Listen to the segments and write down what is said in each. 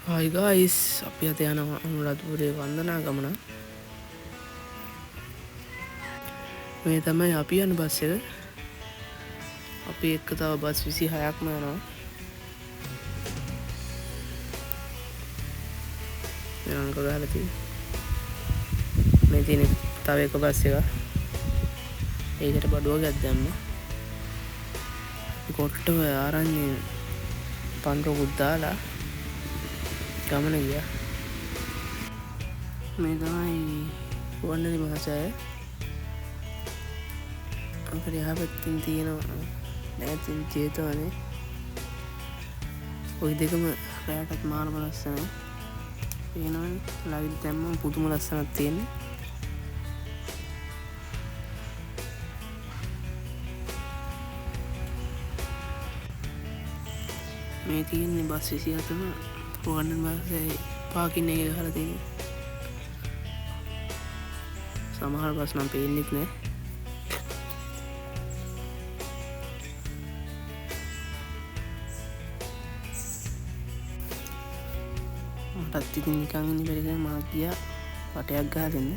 Hi guys, අපි අද යනවා අනුරාධපුරේ වන්දනා ගමන. මේ තමයි අපි යන බස් එක. අපි එක්ක තව බස් 26ක්ම යනවා. මම අංක ගහලා තියෙන්නේ. මේ තියෙන තව එක බස් එක. ඒකට බඩුවගක් දැම්මා. අපි කොට්ටව ආරන්නේ පන්රොකුත් දාලා ගමන ගියා. මේ තමයි වන්නලි මහසෑය. අපිට යහපැත්තෙන් තියෙනවා නැතින් චේතවනේ. ওই දෙකම රැයටත් මාරම ලස්සනයි. පේනවනේ ලයිට් දැම්මම පුදුම ලස්සනක් තියෙන්නේ. මේ තියෙන්නේ බස් 27ම වන්නලි මහසෑය පාකින් එකේ ගහලා තියෙන්නේ. සමහර බස් නම් පේන්නෙත් නෑ. මටත් ඉතින් නිකන් ඉන්න බැරි නිසා මම ගියා වටයක් ගහලා දෙන්න.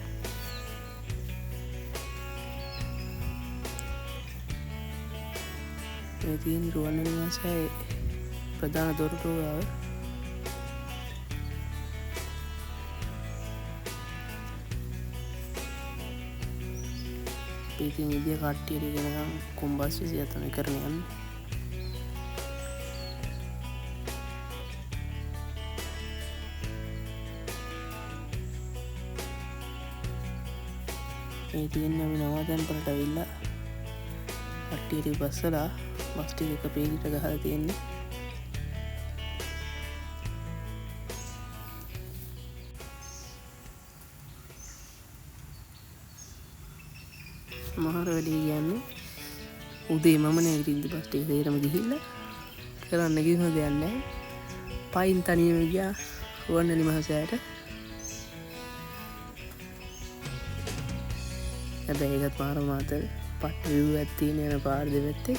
මේ තියෙන රුවන්වැලි මහසෑය ප්‍රධාන දොරටුව. ඉතින් ඉදිය කට්ටියට ඉගෙනගම් කුම්බස් 27 කරන යන්නේ. මේ තියෙන්නේ අපි නවාතැන්පලට ඇවිල්ලා කට්ටියට බස්සලා බස් ටික එක පේජිට ගහලා තියෙන්නේ. මහර වැඩේ කියන්නේ උදේ මම නේ ඉරින්දි බස් ටික තේරම ගිහිල්ලා කරන්න කිසිම දෙයක් නැහැ. පයින් තනියම ගියා වන්නලි මහසෑයට. හැබැයි ඒකත් මාර මාතල් පට්ට විව් එකක් තියෙන යන පාර දෙපැත්තේ.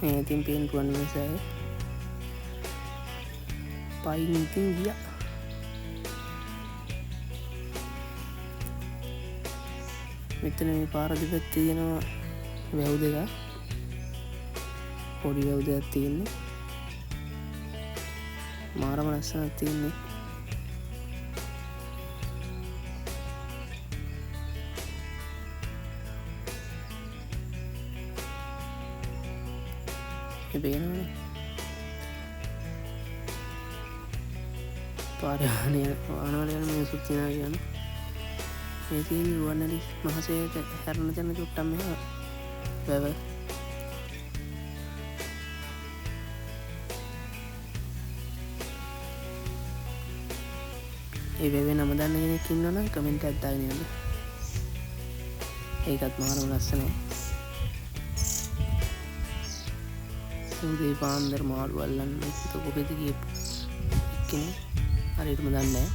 මේ ඉතින් පේන වන්නලි මහසෑය පයින් ඉතින් ගියා. මෙතන මේ පාර දෙපැත්තේ තියෙනවා වැව් දෙකක්. පොඩි වැව් දෙකක් තියෙන්නේ. මාරම ලස්සනක් තියෙන්නේ. මේ පේනවනේ පාරේ වාහනවල යන මිනිස්සුත් තියෙනවා කියන්නේ. මේ තියෙන රුවන්වැලි මහසෑයට හැරෙන තැන චුට්ටක් මෙහා වැව. ඒ වැවේ නම දන්න කෙනෙක් ඉන්නවනම් කමෙන්ට් එකක් දාගෙන යන්න. ඒකත් මාරම ලස්සනයි. උදේ පාන්දර මාළු අල්ලන්න කොහෙද ගියේ එක්කෙනෙක් හරියටම දන්නේ නැහැ.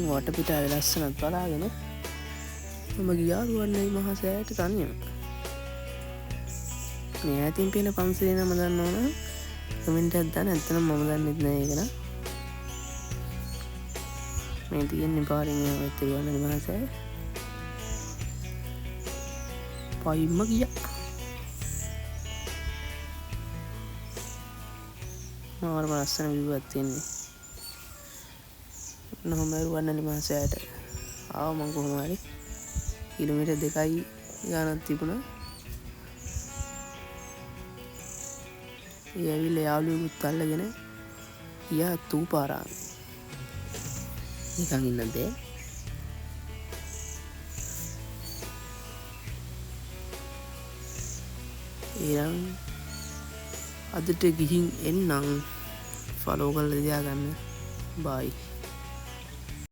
වටපිටාවේ ලස්සනත් බලාගෙන මම ගියා රුවන්වැලි මහසෑයට තනියම. මේ ඈතින් පේන පන්සලේ නම දන්නවනම් කමෙන්ට් එකක් දාන්න. නැත්නම් මම දන්නෙත් නෑ ඒක නා. මේ තියෙන්නේ පාරින් යන රුවන්වැලි මහසෑය. පයින්ම ගියා. මාරම ලස්සන විව් එකක් තියෙන්නේ. නොහොම රුවන්වැලි මහසෑයට ආව මං කොහොම හරි කිලෝමීටර් 2යි ගානක් තිබුණා. ඒ ඇවිල්ලා යාළුවෙකුත් අල්ලගෙන ගියා තූපාරාම. නිකන් ඉන්න බෑ. ඊළඟ අදට ගිහින් එන්නම්. ෆලෝ කරලා තියාගන්න. බයි.